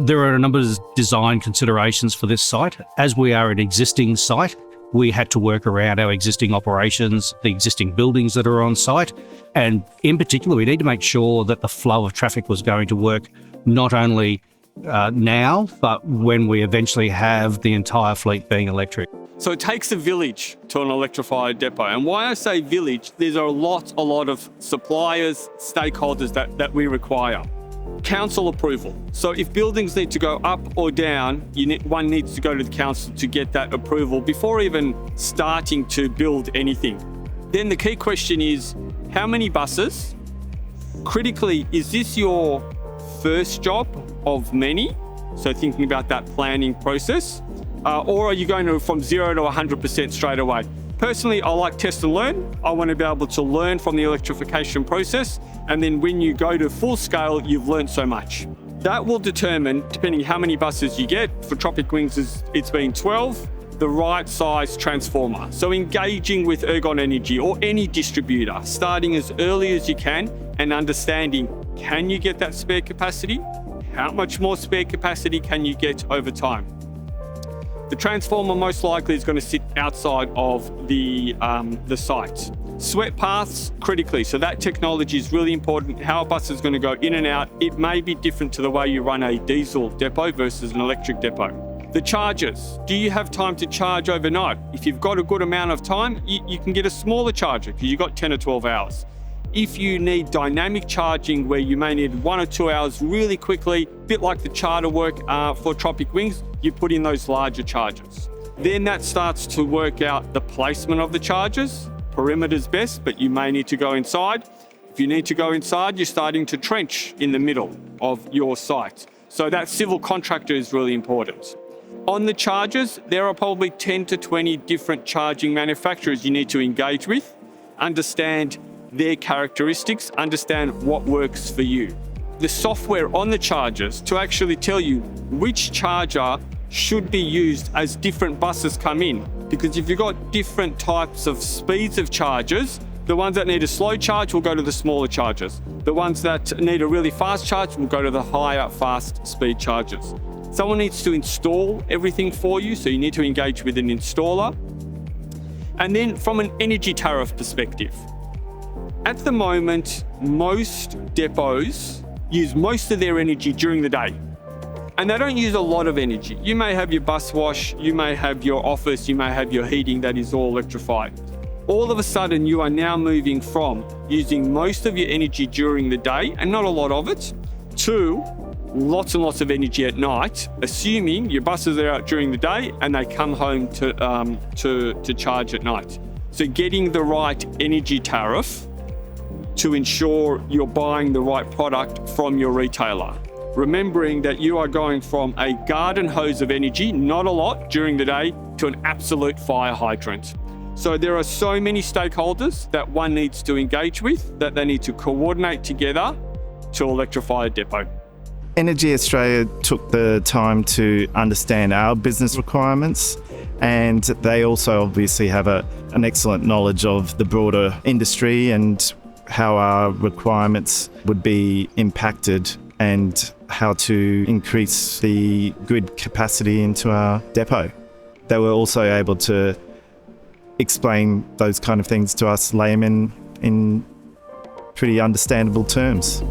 There are a number of design considerations for this site. As we are an existing site, we had to work around our existing operations, the existing buildings that are on site. And in particular, we need to make sure that the flow of traffic was going to work not only now, but when we eventually have the entire fleet being electric. So it takes a village to an electrified depot. And why I say village, there's a lot of suppliers, stakeholders that we require. Council approval. So if buildings need to go up or down, one needs to go to the council to get that approval before even starting to build anything. Then the key question is, how many buses? Critically, is this your first job of many? So thinking about that planning process, or are you going to from 0 to 100% straight away? Personally, I like test and learn. I want to be able to learn from the electrification process. And then when you go to full scale, you've learned so much. That will determine, depending how many buses you get, for Tropic Wings, it's been 12, the right size transformer. So engaging with Ergon Energy or any distributor, starting as early as you can and understanding, can you get that spare capacity? How much more spare capacity can you get over time? The transformer most likely is going to sit outside of the site. Sweat paths, critically. So that technology is really important. How a bus is going to go in and out, it may be different to the way you run a diesel depot versus an electric depot. The chargers. Do you have time to charge overnight? If you've got a good amount of time, you can get a smaller charger because you've got 10 or 12 hours. If you need dynamic charging where you may need 1 or 2 hours really quickly, a bit like the charter work for Tropic Wings, you put in those larger chargers. Then that starts to work out the placement of the chargers. Perimeter's best, but you may need to go inside. If you need to go inside, you're starting to trench in the middle of your site. So that civil contractor is really important. On the chargers, there are probably 10 to 20 different charging manufacturers you need to engage with, understand their characteristics, understand what works for you. The software on the chargers to actually tell you which charger should be used as different buses come in. Because if you've got different types of speeds of chargers, the ones that need a slow charge will go to the smaller chargers. The ones that need a really fast charge will go to the higher fast speed chargers. Someone needs to install everything for you, so you need to engage with an installer. And then from an energy tariff perspective, at the moment, most depots use most of their energy during the day. And they don't use a lot of energy. You may have your bus wash, you may have your office, you may have your heating that is all electrified. All of a sudden, you are now moving from using most of your energy during the day, and not a lot of it, to lots and lots of energy at night, assuming your buses are out during the day and they come home to charge at night. So getting the right energy tariff to ensure you're buying the right product from your retailer. Remembering that you are going from a garden hose of energy, not a lot during the day, to an absolute fire hydrant. So there are so many stakeholders that one needs to engage with, that they need to coordinate together to electrify a depot. EnergyAustralia took the time to understand our business requirements, and they also obviously have an excellent knowledge of the broader industry and how our requirements would be impacted and how to increase the grid capacity into our depot. They were also able to explain those kind of things to us laymen in pretty understandable terms.